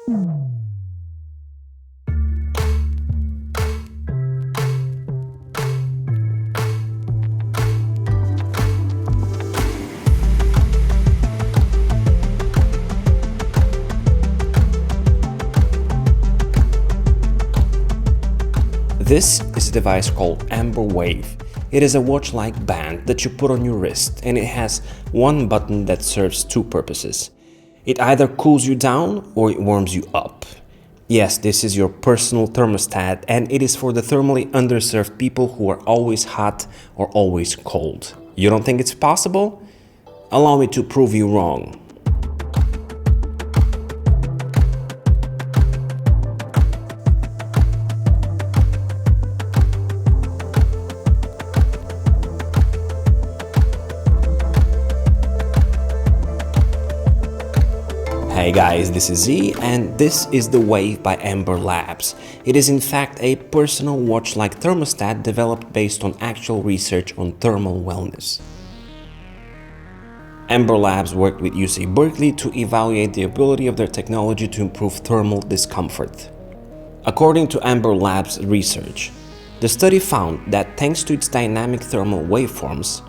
This is a device called Embr Wave. It is a watch-like band that you put on your wrist, and it has one button that serves two purposes. It either cools you down or it warms you up. Yes, this is your personal thermostat, and it is for the thermally underserved people who are always hot or always cold. You don't think it's possible? Allow me to prove you wrong. Hey guys, this is Z, and this is the Wave by Embr Labs. It is in fact a personal watch-like thermostat developed based on actual research on thermal wellness. Embr Labs worked with UC Berkeley to evaluate the ability of their technology to improve thermal discomfort. According to Embr Labs research, the study found that thanks to its dynamic thermal waveforms,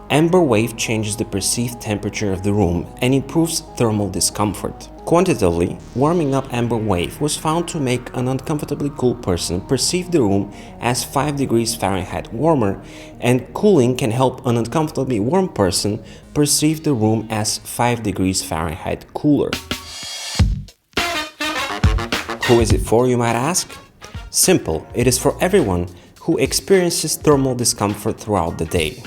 Embr Wave changes the perceived temperature of the room and improves thermal discomfort. Quantitatively, warming up Embr Wave was found to make an uncomfortably cool person perceive the room as 5 degrees Fahrenheit warmer, and cooling can help an uncomfortably warm person perceive the room as 5 degrees Fahrenheit cooler. Who is it for, you might ask? Simple, it is for everyone who experiences thermal discomfort throughout the day.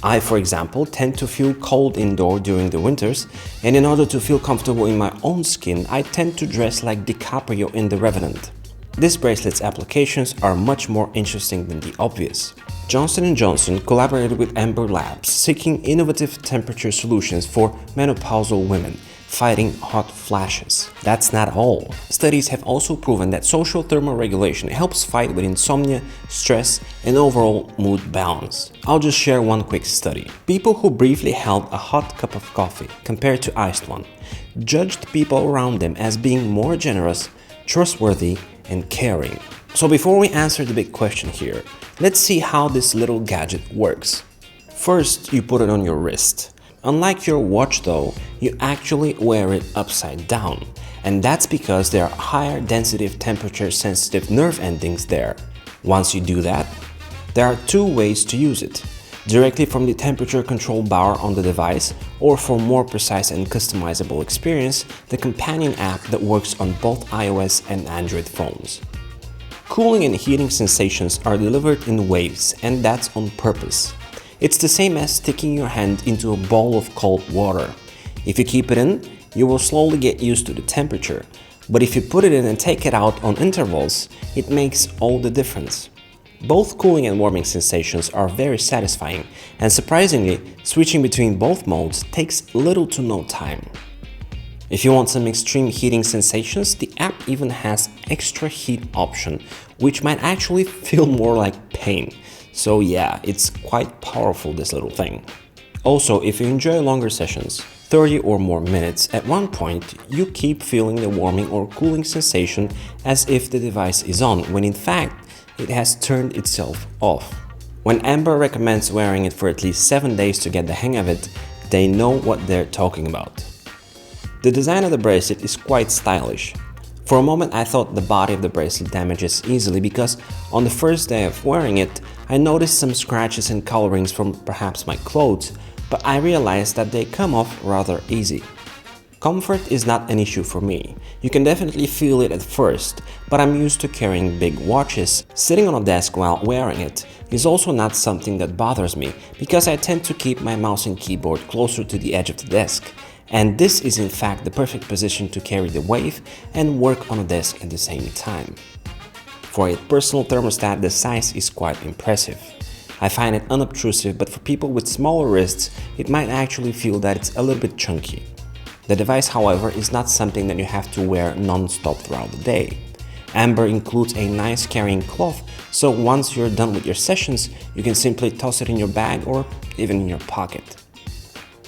I, for example, tend to feel cold indoor during the winters, and in order to feel comfortable in my own skin, I tend to dress like Caprio in the Revenant. This bracelet's applications are much more interesting than the obvious. Johnson & Johnson collaborated with Embr Labs, seeking innovative temperature solutions for menopausal women, fighting hot flashes. That's not all. Studies have also proven that social thermoregulation helps fight with insomnia, stress, and overall mood balance. I'll just share one quick study. People who briefly held a hot cup of coffee compared to iced one judged people around them as being more generous, trustworthy, and caring. So before we answer the big question here, let's see how this little gadget works. First, you put it on your wrist. Unlike your watch though, you actually wear it upside down, and that's because there are higher density of temperature sensitive nerve endings there. Once you do that, there are two ways to use it: directly from the temperature control bar on the device, or for more precise and customizable experience, the companion app that works on both iOS and Android phones. Cooling and heating sensations are delivered in waves, and that's on purpose. It's the same as sticking your hand into a bowl of cold water. If you keep it in, you will slowly get used to the temperature. But if you put it in and take it out on intervals, it makes all the difference. Both cooling and warming sensations are very satisfying, and surprisingly, switching between both modes takes little to no time. If you want some extreme heating sensations, the app even has extra heat option, which might actually feel more like pain. So yeah, it's quite powerful, this little thing. Also, if you enjoy longer sessions, 30 or more minutes, at one point you keep feeling the warming or cooling sensation as if the device is on, when in fact it has turned itself off. When Embr recommends wearing it for at least 7 days to get the hang of it, they know what they're talking about. The design of the bracelet is quite stylish. For a moment I thought the body of the bracelet damages easily because on the first day of wearing it, I noticed some scratches and colorings from perhaps my clothes, but I realized that they come off rather easy. Comfort is not an issue for me. You can definitely feel it at first, but I'm used to carrying big watches. Sitting on a desk while wearing it is also not something that bothers me because I tend to keep my mouse and keyboard closer to the edge of the desk. And this is in fact the perfect position to carry the Wave and work on a desk at the same time. For a personal thermostat, the size is quite impressive. I find it unobtrusive, but for people with smaller wrists, it might actually feel that it's a little bit chunky. The device, however, is not something that you have to wear non-stop throughout the day. Embr includes a nice carrying cloth, so once you're done with your sessions, you can simply toss it in your bag or even in your pocket.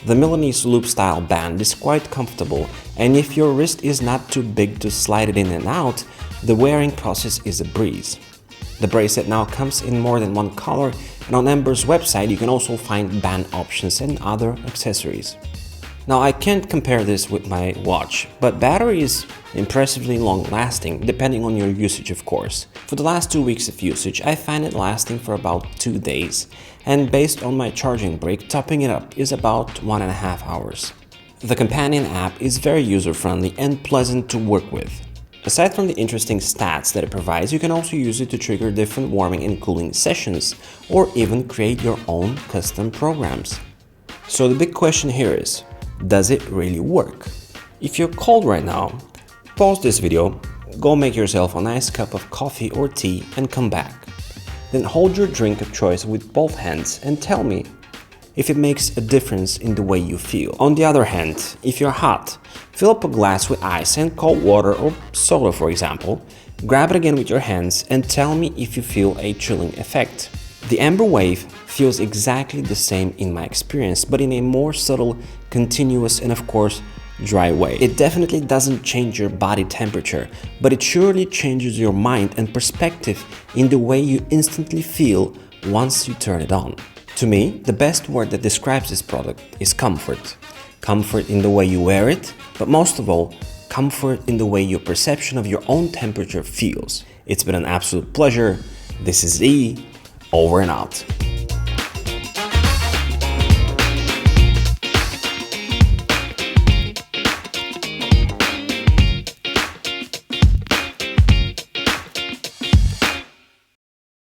The Milanese loop style band is quite comfortable, and if your wrist is not too big to slide it in and out, the wearing process is a breeze. The bracelet now comes in more than one color, and on Embr's website you can also find band options and other accessories. Now I can't compare this with my watch, but battery is impressively long lasting depending on your usage of course. For the last 2 weeks of usage I find it lasting for about 2 days, and based on my charging break, topping it up is about 1.5 hours. The companion app is very user-friendly and pleasant to work with. Aside from the interesting stats that it provides, you can also use it to trigger different warming and cooling sessions, or even create your own custom programs. So the big question here is, does it really work? If you're cold right now, pause this video, go make yourself a nice cup of coffee or tea and come back. Then hold your drink of choice with both hands and tell me if it makes a difference in the way you feel. On the other hand, if you're hot, fill up a glass with ice and cold water or soda for example, grab it again with your hands and tell me if you feel a chilling effect. The Embr Wave feels exactly the same in my experience, but in a more subtle, continuous and of course dry way. It definitely doesn't change your body temperature, but it surely changes your mind and perspective in the way you instantly feel once you turn it on. To me, the best word that describes this product is comfort. Comfort in the way you wear it, but most of all, comfort in the way your perception of your own temperature feels. It's been an absolute pleasure. This is E, over and out.